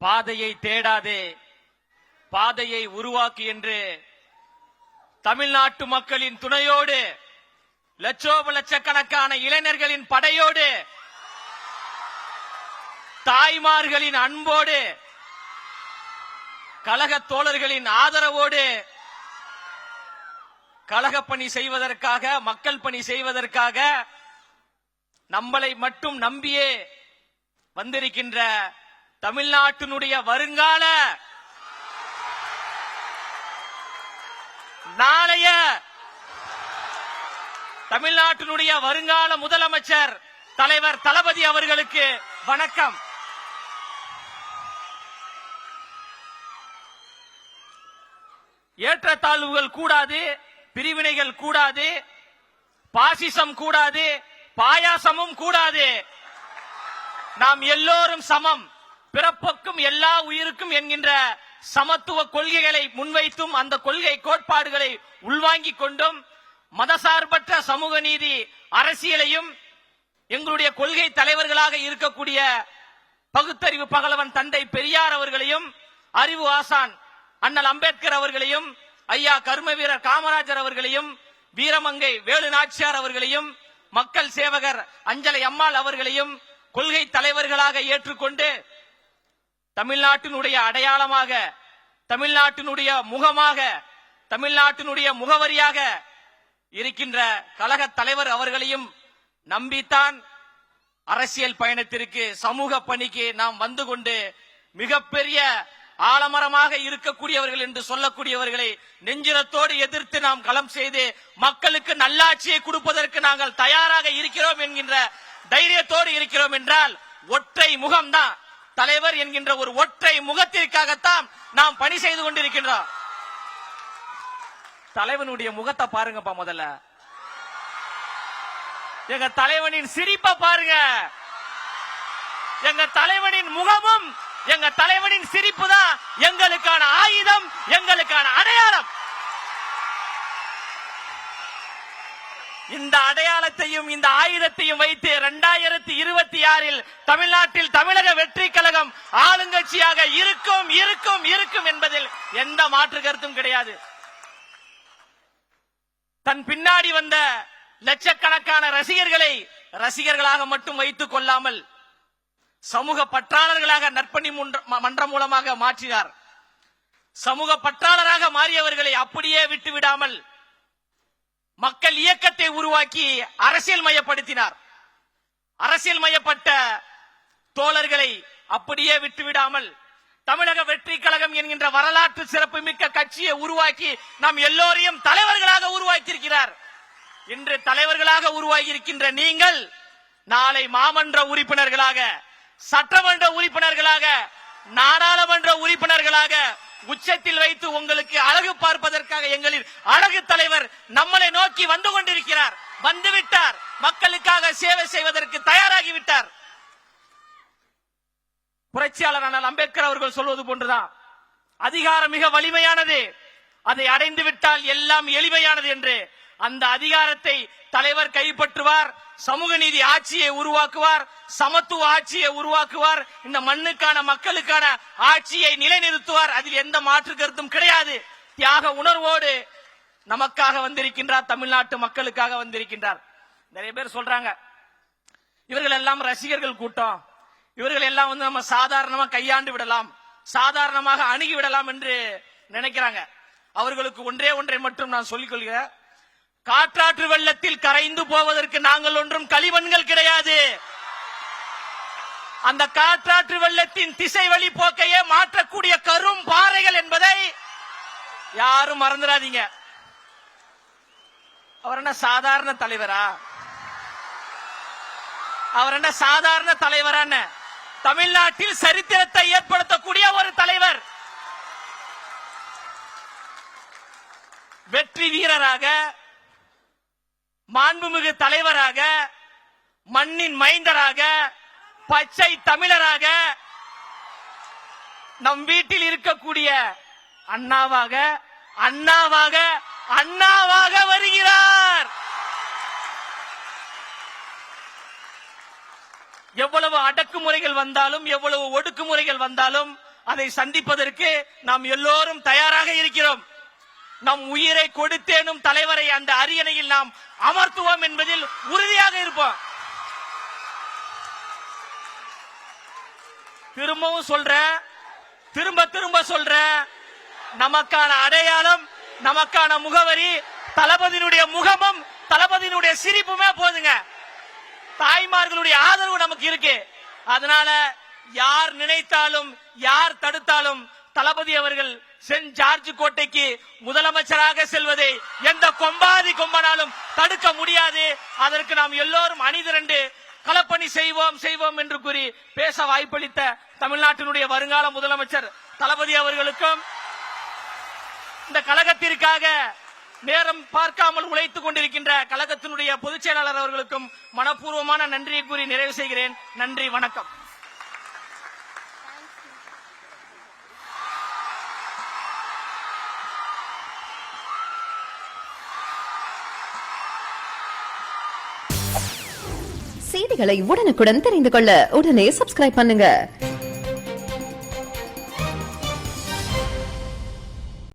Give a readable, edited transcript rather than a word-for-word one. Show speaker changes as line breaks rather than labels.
பாதையை தேடாதே, பாதையை உருவாக்கு என்று தமிழ்நாட்டு மக்களின் துணையோடு, லட்சக்கணக்கான இளைஞர்களின் படையோடு, தாய்மார்களின் அன்போடு, கழக தோழர்களின் ஆதரவோடு கழக பணி செய்வதற்காக, மக்கள் பணி செய்வதற்காக நம்மளை மட்டும் நம்பியே வந்திருக்கின்ற தமிழ்நாட்டினுடைய வருங்கால நாளைய தமிழ்நாட்டினுடைய வருங்கால முதலமைச்சர் தலைவர் தளபதி அவர்களுக்கு வணக்கம். ஏற்றத்தாழ்வுகள் கூடாது, பிரிவினைகள் கூடாது, பாசிசம் கூடாது, பாயாசமும் கூடாது. நாம் எல்லோரும் சமம், பிறப்புக்கும் எல்லா உயிருக்கும் என்கின்ற சமத்துவ கொள்கைகளை முன்வைத்தும் அந்த கொள்கை கோட்பாடுகளை உள்வாங்கிக் கொண்டும் மதசார்பற்ற சமூக நீதி அரசியலையும் எங்களுடைய கொள்கை தலைவர்களாக இருக்கக்கூடிய பகுத்தறிவு பகலவன் தந்தை பெரியார் அவர்களையும், அறிவு ஆசான் அண்ணல் அம்பேத்கர் அவர்களையும், ஐயா கர்ம வீரர் காமராஜர் அவர்களையும், வீரமங்கை வேலு நாச்சியார் அவர்களையும், மக்கள் சேவகர் அஞ்சலை அம்மாள் அவர்களையும் கொள்கை தலைவர்களாக ஏற்றுக்கொண்டு தமிழ்நாட்டினுடைய அடையாளமாக, தமிழ்நாட்டினுடைய முகமாக, தமிழ்நாட்டினுடைய முகவரியாக இருக்கின்ற கழக தலைவர் அவர்களையும் நம்பித்தான் அரசியல் பயணத்திற்கு, சமூக பணிக்கு நாம் வந்து கொண்டு மிகப்பெரிய ஆலமரமாக இருக்கக்கூடியவர்கள் என்று சொல்லக்கூடியவர்களை நெஞ்சிரத்தோடு எதிர்த்து நாம் களம் செய்து மக்களுக்கு நல்லாட்சியை கொடுப்பதற்கு நாங்கள் தயாராக இருக்கிறோம் என்கின்ற தைரியத்தோடு இருக்கிறோம் என்றால் ஒற்றை முகம்தான், தலைவர் என்கின்ற ஒரு ஒற்றை முகத்திற்காகத்தான் நாம் பணி செய்து கொண்டிருக்கின்றோம். தலைவனுடைய முகத்தை பாருங்கப்பா, முதல்ல எங்க தலைவனின் சிரிப்பை பாருங்க. எங்க தலைவனின் முகமும் எங்க தலைவனின் சிரிப்பு தான் எங்களுக்கான ஆயுதம், எங்களுக்கான அடையாளம். இந்த அடையாளத்தையும் இந்த ஆயுதத்தையும் வைத்து 2026 தமிழ்நாட்டில் தமிழக வெற்றி கழகம் ஆளுங்கட்சியாக இருக்கும் இருக்கும் இருக்கும் என்பதில் எந்த மாற்று கருத்தும் கிடையாது. தன் பின்னாடி வந்த லட்சக்கணக்கான ரசிகர்களை ரசிகர்களாக மட்டும் வைத்துக் கொள்ளாமல் சமூக பற்றாளர்களாக நற்பணி மன்றம் மூலமாக மாற்றினார். சமூக பற்றாளராக மாறியவர்களை அப்படியே விட்டுவிடாமல் மக்கள் இயக்கத்தை உருவாக்கி அரசியல் மயப்படுத்தினார். அரசியல் மயப்பட்ட தோழர்களை அப்படியே விட்டுவிடாமல் தமிழக வெற்றி கழகம் என்கின்ற வரலாற்று சிறப்பு மிக்க கட்சியை உருவாக்கி நாம் எல்லோரையும் தலைவர்களாக உருவாக்கியிருக்கிறார். இன்று தலைவர்களாக உருவாகி இருக்கின்ற நீங்கள் நாளை மாமன்ற உறுப்பினர்களாக, சட்டமன்ற உறுப்பினர்களாக, நாடாளுமன்ற உறுப்பினர்களாக உச்சத்தில் வைத்து உங்களுக்கு அழகு பார்ப்பதற்காக எங்களின் அழகு தலைவர் நம்மளை நோக்கி வந்து கொண்டிருக்கிறார். வந்துவிட்டார். மக்களுக்காக சேவை செய்வதற்கு தயாராகிவிட்டார். புரட்சியாளர் அண்ணல் அம்பேத்கர் அவர்கள் சொல்வது போன்றுதான், அதிகாரம் மிக வலிமையானது, அதை அடைந்து விட்டால் எல்லாம் எளிமையானது என்று. அந்த அதிகாரத்தை தலைவர் கைப்பற்றுவார், சமூக நீதி ஆட்சியை உருவாக்குவார், சமத்துவ ஆட்சியை உருவாக்குவார், இந்த மண்ணுக்கான மக்களுக்கான ஆட்சியை நிலைநிறுத்துவார். அதில் எந்த மாற்று கருத்தும் கிடையாது. தியாக உணர்வோடு நமக்காக வந்திருக்கின்றார், தமிழ்நாட்டு மக்களுக்காக வந்திருக்கின்றார். நிறைய பேர் சொல்றாங்க, இவர்கள் எல்லாம் ரசிகர்கள் கூட்டம், இவர்கள் எல்லாம் நம்ம சாதாரணமா கையாண்டு விடலாம், சாதாரணமாக அணுகி விடலாம் என்று நினைக்கிறாங்க. அவர்களுக்கு ஒன்றை மட்டும் நான் சொல்லிக் கொள்கிறேன். காற்றாற்று வெள்ளத்தில் கரைந்து போவதற்கு நாங்கள் ஒன்றும் களிமண்கள் கிடையாது. அந்த காற்றாற்று வெள்ளத்தின் திசை வழி போக்கையே மாற்றக்கூடிய கரும் பாறைகள் என்பதை யாரும் மறந்துடாதீங்க. அவர் என்ன சாதாரண தலைவரா? அவர் என்ன சாதாரண தலைவரான தமிழ்நாட்டில் சரித்திரத்தை ஏற்படுத்தக்கூடிய ஒரு தலைவர், வெற்றி வீரராக, மாண்புமிகு தலைவராக, மண்ணின் மைந்தராக, பச்சை தமிழராக, நம் வீட்டில் இருக்கக்கூடிய அண்ணாவாக அண்ணாவாக அண்ணாவாக வருகிறார். எவ்வளவு அடக்குமுறைகள் வந்தாலும், எவ்வளவு ஒடுக்குமுறைகள் வந்தாலும் அதை சந்திப்பதற்கு நாம் எல்லோரும் தயாராக இருக்கிறோம். நம் உயிரை கொடுத்தேனும் தலைவரை அந்த அரியணையில் நாம் அமர்த்துவோம் என்பதில் உறுதியாக இருப்போம். திரும்பவும் சொல்றேன், திரும்ப திரும்ப சொல்றேன், நமக்கான அடையாளம், நமக்கான முகவரி தளபதியினுடைய முகமும் தளபதியினுடைய சிரிப்புமே போதுங்க. தாய்மார்களுடைய ஆதரவு நமக்கு இருக்கு. அதனால யார் நினைத்தாலும் யார் தடுத்தாலும் தளபதி அவர்கள் சென்ட் ஜார்ஜ் கோட்டைக்கு முதலமைச்சராக செல்வதை எந்த கொம்பாதி கொம்பனாலும் தடுக்க முடியாது. அதற்கு நாம் எல்லோரும் அணிதிரண்டு களப்பணி செய்வோம் என்று கூறி பேச வாய்ப்பளித்த தமிழ்நாட்டினுடைய வருங்கால முதலமைச்சர் தளபதி அவர்களுக்கும், இந்த கழகத்திற்காக நேரம் பார்க்காமல் உழைத்துக் கொண்டிருக்கின்ற கழகத்தினுடைய பொதுச் செயலாளர் அவர்களுக்கும் மனப்பூர்வமான நன்றியை கூறி நிறைவு செய்கிறேன். நன்றி, வணக்கம்.
செய்திகளை உடனுக்குடன் தெரிந்து கொள்ள உடனே சப்ஸ்கிரைப் பண்ணுங்க.